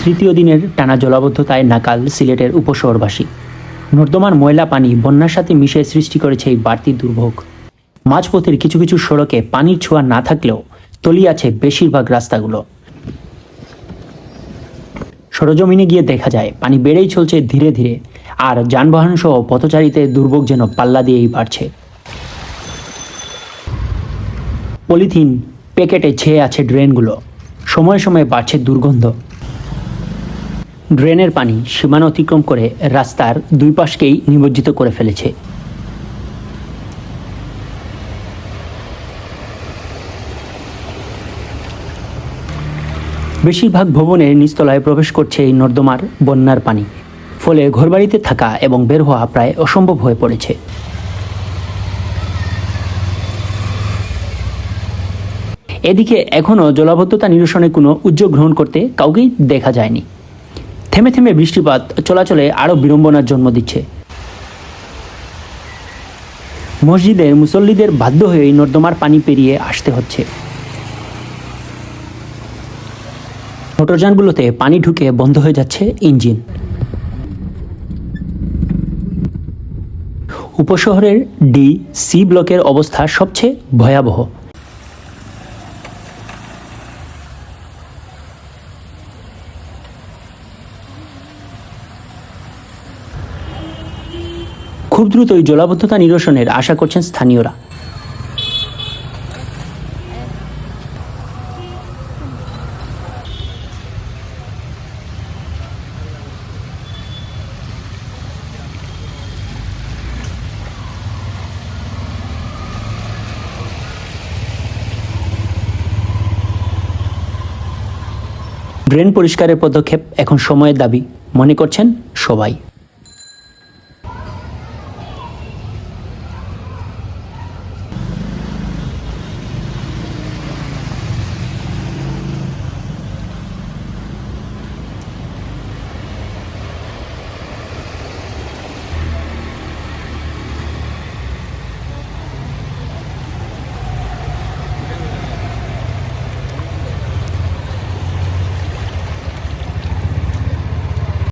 তৃতীয় দিনের টানা জলাবদ্ধতায় নাকাল সিলেটের উপশহরবাসী। নর্দমার ময়লা পানি বন্যার সাথে মিশে সৃষ্টি করেছে এই বাড়তি দুর্ভোগ। মাঝপথের কিছু কিছু সড়কে পানির ছোঁয়া না থাকলেও তলিয়ে আছে বেশিরভাগ রাস্তাগুলো। সরজমিনে গিয়ে দেখা যায় পানি বেড়েই চলছে ধীরে ধীরে, আর যানবাহন সহ পথচারীদের দুর্ভোগ যেন পাল্লা দিয়েই বাড়ছে। পলিথিন প্যাকেটে ছেয়ে আছে ড্রেনগুলো, সময়ে সময়ে বাড়ছে দুর্গন্ধ। ড্রেনের পানি সীমানা অতিক্রম করে রাস্তার দুই পাশকেই নিমজ্জিত করে ফেলেছে। বেশিরভাগ ভবনের নিচতলায় প্রবেশ করছে এই নর্দমার বন্যার পানি, ফলে ঘরবাড়িতে থাকা এবং বের হওয়া প্রায় অসম্ভব হয়ে পড়েছে। এদিকে এখনও জলাবদ্ধতা নিরসনে কোনো উদ্যোগ গ্রহণ করতে কাউকেই দেখা যায়নি। থেমে থেমে বৃষ্টিপাত চলাচলে আরও বিড়ম্বনার জন্ম দিচ্ছে। মসজিদের মুসল্লিদের বাধ্য হয়ে নর্দমার পানি পেরিয়ে আসতে হচ্ছে। মোটরযানগুলোতে পানি ঢুকে বন্ধ হয়ে যাচ্ছে ইঞ্জিন। উপশহরের ডি-সি ব্লকের অবস্থা সবচেয়ে ভয়াবহ। খুব দ্রুতই জলাবদ্ধতা নিরসনের আশা করছেন স্থানীয়রা। ড্রেন পরিষ্কারের পদক্ষেপ এখন সময়ের দাবি মনে করছেন সবাই।